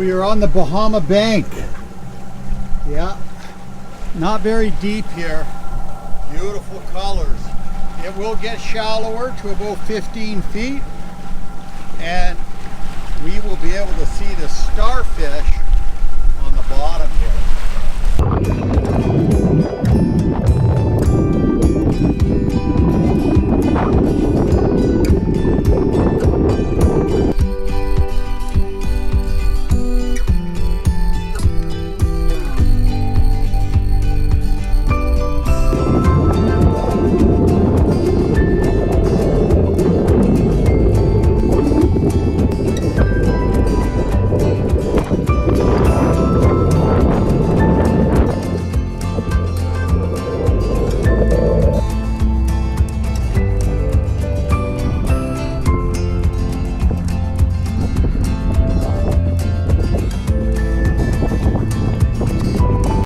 We are on the Bahama bank. Yeah, not very deep here. Beautiful colors. It will get shallower to about 15 feet, and we will be able to see the starfish on the bottom here.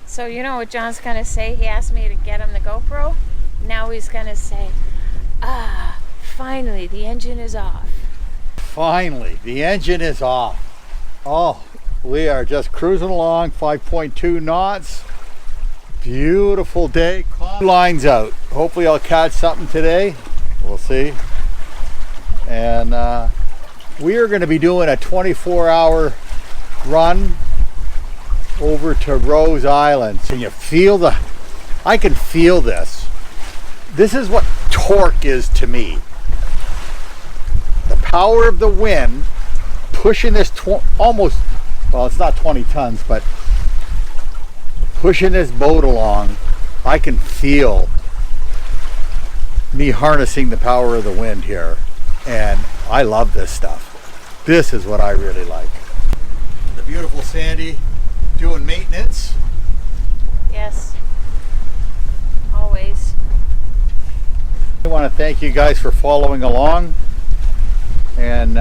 So you know what John's gonna say? He asked me to get him the GoPro. Now he's gonna say, ah, finally the engine is off. Finally, the engine is off. Oh, we are just cruising along, 5.2 knots. Beautiful day. Lines out. Hopefully I'll catch something today. We'll see. And we are going to be doing a 24-hour run over to Rose Island. So you feel I can feel this. This is what torque is to me. The power of the wind pushing this almost, well, it's not 20 tons, but pushing this boat along. I can feel me harnessing the power of the wind here, and I love this stuff. This is what I really like. The beautiful Sandy doing maintenance. Yes, always. I want to thank you guys for following along, and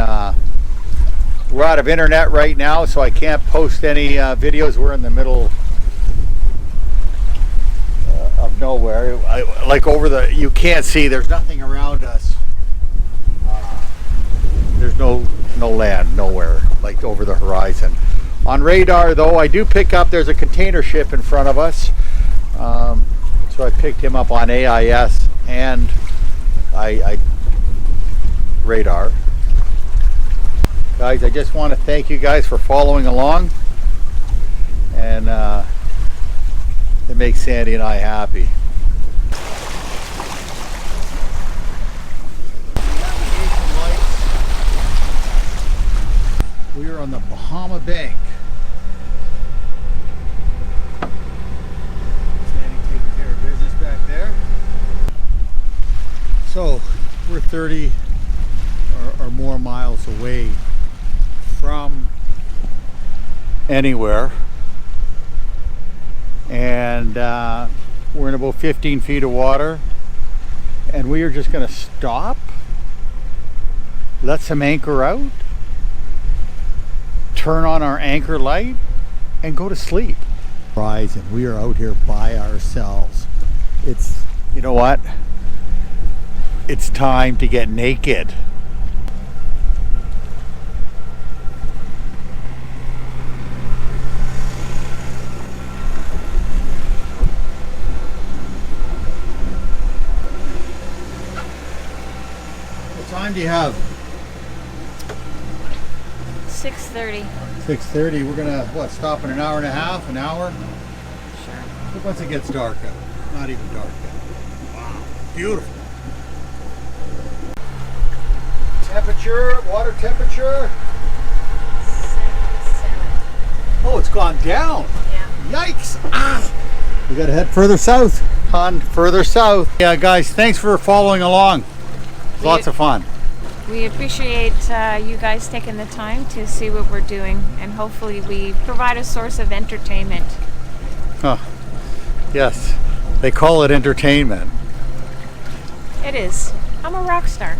we're out of internet right now, so I can't post any videos. We're in the middle of nowhere. Like you can't see, there's nothing around us. There's no land nowhere, like over the horizon. On radar though, I do pick up, there's a container ship in front of us. So I picked him up on AIS and I radar. Guys, I just want to thank you guys for following along, and it makes Sandy and I happy. Navigation lights. We are on the Bahama bank. Sandy taking care of business back there. So we're 30 or more miles away from anywhere, and we're in about 15 feet of water, and we are just going to stop, let some anchor out, turn on our anchor light, and go to sleep. Rise, and we are out here by ourselves. It's, you know what, it's time to get naked. What time do you have? 6:30. 6:30. We're gonna, what, stop in an hour and a half, an hour? Sure. Once it gets dark out. Not even dark yet. Wow, beautiful. Temperature, water temperature. 77. Oh, it's gone down. Yeah. Yikes. Ah. We gotta head further south. Further south. Yeah, guys, thanks for following along. Lots of fun. We appreciate you guys taking the time to see what we're doing, and hopefully we provide a source of entertainment. Huh. Yes, they call it entertainment. It is. I'm a rock star.